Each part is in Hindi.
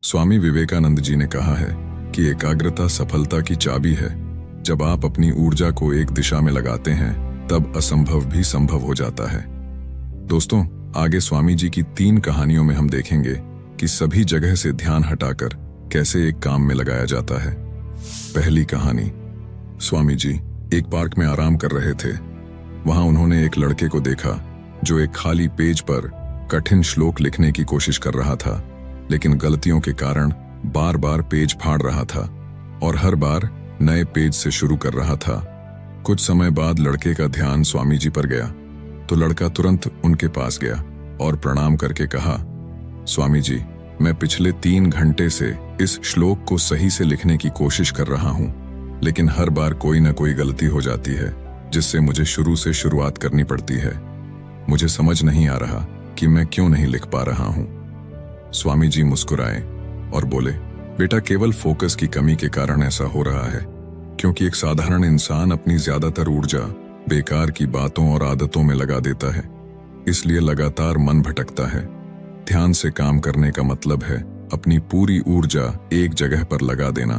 स्वामी विवेकानंद जी ने कहा है कि एकाग्रता सफलता की चाबी है। जब आप अपनी ऊर्जा को एक दिशा में लगाते हैं तब असंभव भी संभव हो जाता है। दोस्तों, आगे स्वामी जी की 3 कहानियों में हम देखेंगे कि सभी जगह से ध्यान हटाकर कैसे एक काम में लगाया जाता है। पहली कहानी। स्वामी जी एक पार्क में आराम कर रहे थे। वहां उन्होंने एक लड़के को देखा जो एक खाली पेज पर कठिन श्लोक लिखने की कोशिश कर रहा था, लेकिन गलतियों के कारण बार बार पेज फाड़ रहा था और हर बार नए पेज से शुरू कर रहा था। कुछ समय बाद लड़के का ध्यान स्वामी जी पर गया तो लड़का तुरंत उनके पास गया और प्रणाम करके कहा, स्वामी जी, मैं पिछले 3 घंटे से इस श्लोक को सही से लिखने की कोशिश कर रहा हूं, लेकिन हर बार कोई ना कोई गलती हो जाती है जिससे मुझे शुरू से शुरुआत करनी पड़ती है। मुझे समझ नहीं आ रहा कि मैं क्यों नहीं लिख पा रहा हूं। स्वामी जी मुस्कुराए और बोले, बेटा, केवल फोकस की कमी के कारण ऐसा हो रहा है, क्योंकि एक साधारण इंसान अपनी ज्यादातर ऊर्जा बेकार की बातों और आदतों में लगा देता है, इसलिए लगातार मन भटकता है। ध्यान से काम करने का मतलब है अपनी पूरी ऊर्जा एक जगह पर लगा देना,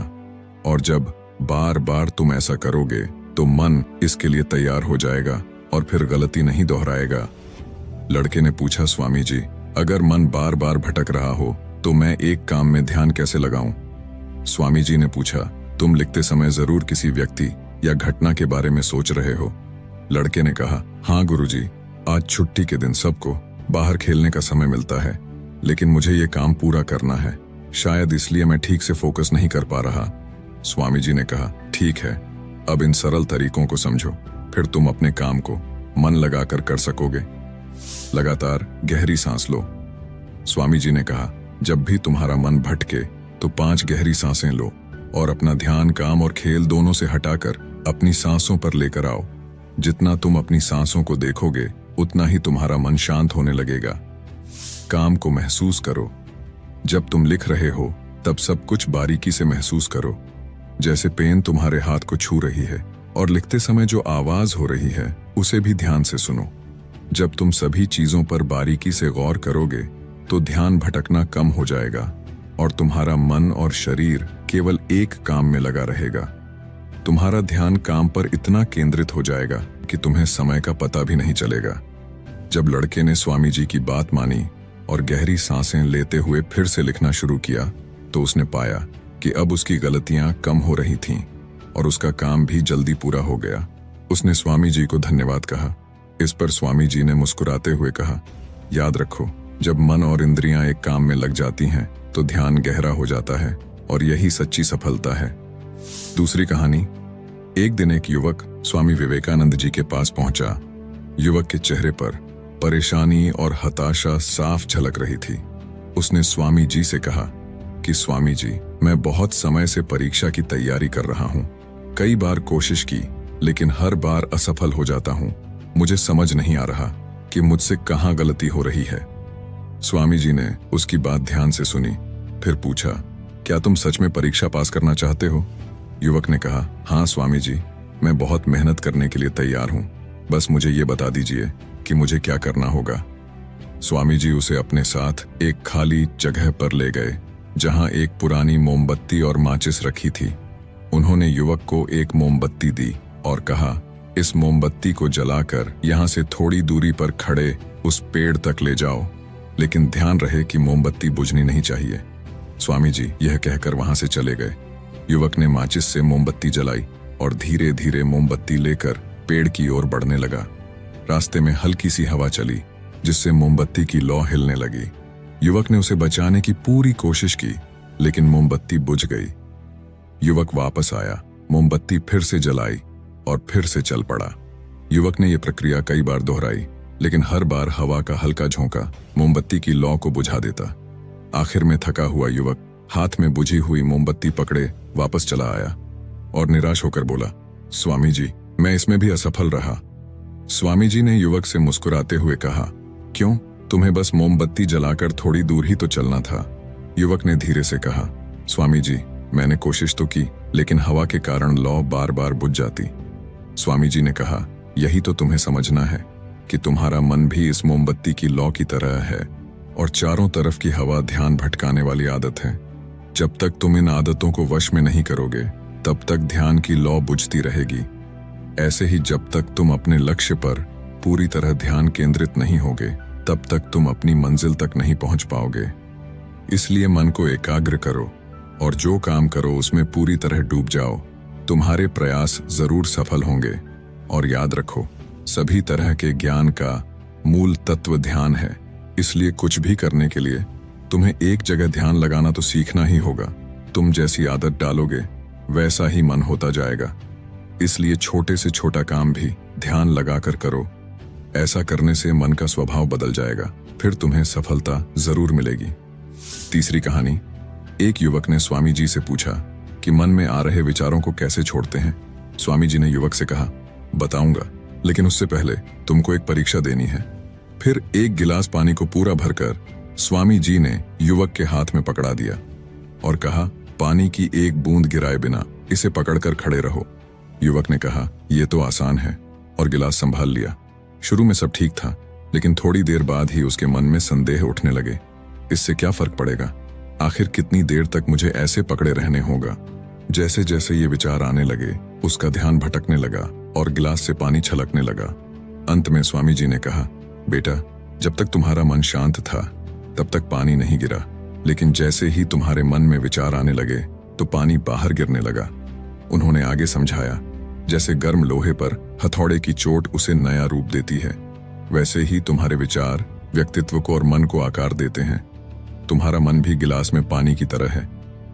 और जब बार बार तुम ऐसा करोगे तो मन इसके लिए तैयार हो जाएगा और फिर गलती नहीं दोहराएगा। लड़के ने पूछा, स्वामी जी, अगर मन बार बार भटक रहा हो तो मैं एक काम में ध्यान कैसे लगाऊं? स्वामी जी ने पूछा, तुम लिखते समय जरूर किसी व्यक्ति या घटना के बारे में सोच रहे हो? लड़के ने कहा, हाँ गुरुजी, आज छुट्टी के दिन सबको बाहर खेलने का समय मिलता है, लेकिन मुझे ये काम पूरा करना है, शायद इसलिए मैं ठीक से फोकस नहीं कर पा रहा। स्वामी जी ने कहा, ठीक है, अब इन सरल तरीकों को समझो, फिर तुम अपने काम को मन लगाकर कर सकोगे। लगातार गहरी सांस लो। स्वामी जी ने कहा, जब भी तुम्हारा मन भटके तो 5 गहरी सांसें लो और अपना ध्यान काम और खेल दोनों से हटाकर अपनी सांसों पर लेकर आओ। जितना तुम अपनी सांसों को देखोगे उतना ही तुम्हारा मन शांत होने लगेगा। काम को महसूस करो। जब तुम लिख रहे हो तब सब कुछ बारीकी से महसूस करो, जैसे पेन तुम्हारे हाथ को छू रही है, और लिखते समय जो आवाज हो रही है उसे भी ध्यान से सुनो। जब तुम सभी चीजों पर बारीकी से गौर करोगे तो ध्यान भटकना कम हो जाएगा और तुम्हारा मन और शरीर केवल एक काम में लगा रहेगा। तुम्हारा ध्यान काम पर इतना केंद्रित हो जाएगा कि तुम्हें समय का पता भी नहीं चलेगा। जब लड़के ने स्वामी जी की बात मानी और गहरी सांसें लेते हुए फिर से लिखना शुरू किया तो उसने पाया कि अब उसकी गलतियां कम हो रही थीं और उसका काम भी जल्दी पूरा हो गया। उसने स्वामी जी को धन्यवाद कहा। इस पर स्वामी जी ने मुस्कुराते हुए कहा, याद रखो, जब मन और इंद्रियां एक काम में लग जाती हैं तो ध्यान गहरा हो जाता है और यही सच्ची सफलता है। दूसरी कहानी। एक दिन एक युवक स्वामी विवेकानंद जी के पास पहुंचा। युवक के चेहरे पर परेशानी और हताशा साफ झलक रही थी। उसने स्वामी जी से कहा कि स्वामी जी, मैं बहुत समय से परीक्षा की तैयारी कर रहा हूं। कई बार कोशिश की, लेकिन हर बार असफल हो जाता हूं। मुझे समझ नहीं आ रहा कि मुझसे कहां गलती हो रही है। स्वामी जी ने उसकी बात ध्यान से सुनी, फिर पूछा, क्या तुम सच में परीक्षा पास करना चाहते हो? युवक ने कहा, हाँ स्वामी जी, मैं बहुत मेहनत करने के लिए तैयार हूं, बस मुझे ये बता दीजिए कि मुझे क्या करना होगा। स्वामी जी उसे अपने साथ एक खाली जगह पर ले गए जहां एक पुरानी मोमबत्ती और माचिस रखी थी। उन्होंने युवक को एक मोमबत्ती दी और कहा, इस मोमबत्ती को जलाकर यहां से थोड़ी दूरी पर खड़े उस पेड़ तक ले जाओ, लेकिन ध्यान रहे कि मोमबत्ती बुझनी नहीं चाहिए। स्वामी जी यह कहकर वहां से चले गए। युवक ने माचिस से मोमबत्ती जलाई और धीरे धीरे मोमबत्ती लेकर पेड़ की ओर बढ़ने लगा। रास्ते में हल्की सी हवा चली जिससे मोमबत्ती की लौ हिलने लगी। युवक ने उसे बचाने की पूरी कोशिश की, लेकिन मोमबत्ती बुझ गई। युवक वापस आया, मोमबत्ती फिर से जलाई और फिर से चल पड़ा। युवक ने यह प्रक्रिया कई बार दोहराई, लेकिन हर बार हवा का हल्का झोंका मोमबत्ती की लौ को बुझा देता। आखिर में थका हुआ युवक हाथ में बुझी हुई मोमबत्ती पकड़े वापस चला आया और निराश होकर बोला, स्वामी जी, मैं इसमें भी असफल रहा। स्वामी जी ने युवक से मुस्कुराते हुए कहा, क्यों? तुम्हें बस मोमबत्ती जलाकर थोड़ी दूर ही तो चलना था। युवक ने धीरे से कहा, स्वामी जी, मैंने कोशिश तो की, लेकिन हवा के कारण लौ बार बार बुझ जाती। स्वामी जी ने कहा, यही तो तुम्हें समझना है कि तुम्हारा मन भी इस मोमबत्ती की लौ की तरह है और चारों तरफ की हवा ध्यान भटकाने वाली आदत है। जब तक तुम इन आदतों को वश में नहीं करोगे तब तक ध्यान की लौ बुझती रहेगी। ऐसे ही जब तक तुम अपने लक्ष्य पर पूरी तरह ध्यान केंद्रित नहीं होगे तब तक तुम अपनी मंजिल तक नहीं पहुंच पाओगे। इसलिए मन को एकाग्र करो और जो काम करो उसमें पूरी तरह डूब जाओ। तुम्हारे प्रयास जरूर सफल होंगे। और याद रखो, सभी तरह के ज्ञान का मूल तत्व ध्यान है। इसलिए कुछ भी करने के लिए तुम्हें एक जगह ध्यान लगाना तो सीखना ही होगा। तुम जैसी आदत डालोगे वैसा ही मन होता जाएगा। इसलिए छोटे से छोटा काम भी ध्यान लगाकर करो। ऐसा करने से मन का स्वभाव बदल जाएगा, फिर तुम्हें सफलता जरूर मिलेगी। तीसरी कहानी। एक युवक ने स्वामी जी से पूछा कि मन में आ रहे विचारों को कैसे छोड़ते हैं। स्वामी जी ने युवक से कहा, बताऊंगा, लेकिन उससे पहले तुमको एक परीक्षा देनी है। फिर एक गिलास पानी को पूरा भरकर स्वामी जी ने युवक के हाथ में पकड़ा दिया और कहा, पानी की एक बूंद गिराए बिना इसे पकड़कर खड़े रहो। युवक ने कहा, यह तो आसान है, और गिलास संभाल लिया। शुरू में सब ठीक था, लेकिन थोड़ी देर बाद ही उसके मन में संदेह उठने लगे। इससे क्या फर्क पड़ेगा? आखिर कितनी देर तक मुझे ऐसे पकड़े रहने होगा? जैसे जैसे ये विचार आने लगे उसका ध्यान भटकने लगा और गिलास से पानी छलकने लगा। अंत में स्वामी जी ने कहा, बेटा, जब तक तुम्हारा मन शांत था तब तक पानी नहीं गिरा, लेकिन जैसे ही तुम्हारे मन में विचार आने लगे तो पानी बाहर गिरने लगा। उन्होंने आगे समझाया, जैसे गर्म लोहे पर हथौड़े की चोट उसे नया रूप देती है, वैसे ही तुम्हारे विचार व्यक्तित्व को और मन को आकार देते हैं। तुम्हारा मन भी गिलास में पानी की तरह है,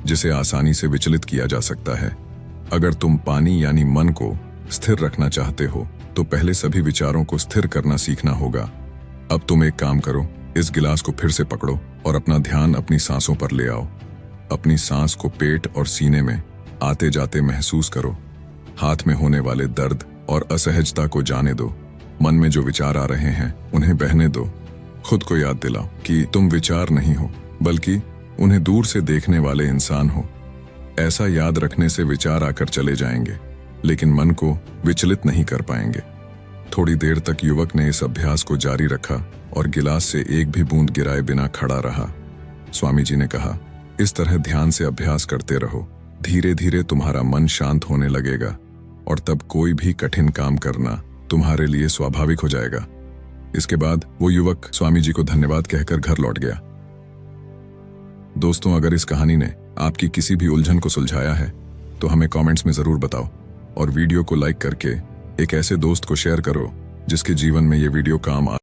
जिसे आसानी से विचलित किया जा सकता है। अगर तुम पानी यानी मन को स्थिर रखना चाहते हो तो पहले सभी विचारों को स्थिर करना सीखना होगा। अब तुम एक काम करो, इस गिलास को फिर से पकड़ो और अपना ध्यान अपनी सांसों पर ले आओ। अपनी सांस को पेट और सीने में आते जाते महसूस करो। हाथ में होने वाले दर्द और असहजता को जाने दो। मन में जो विचार आ रहे हैं उन्हें बहने दो। खुद को याद दिलाओ कि तुम विचार नहीं हो, बल्कि उन्हें दूर से देखने वाले इंसान हो। ऐसा याद रखने से विचार आकर चले जाएंगे, लेकिन मन को विचलित नहीं कर पाएंगे। थोड़ी देर तक युवक ने इस अभ्यास को जारी रखा और गिलास से एक भी बूंद गिराए बिना खड़ा रहा। स्वामी जी ने कहा, इस तरह ध्यान से अभ्यास करते रहो। धीरे धीरे तुम्हारा मन शांत होने लगेगा और तब कोई भी कठिन काम करना तुम्हारे लिए स्वाभाविक हो जाएगा। इसके बाद वो युवक स्वामी जी को धन्यवाद कहकर घर लौट गया। दोस्तों, अगर इस कहानी ने आपकी किसी भी उलझन को सुलझाया है तो हमें कमेंट्स में जरूर बताओ, और वीडियो को लाइक करके एक ऐसे दोस्त को शेयर करो जिसके जीवन में ये वीडियो काम आ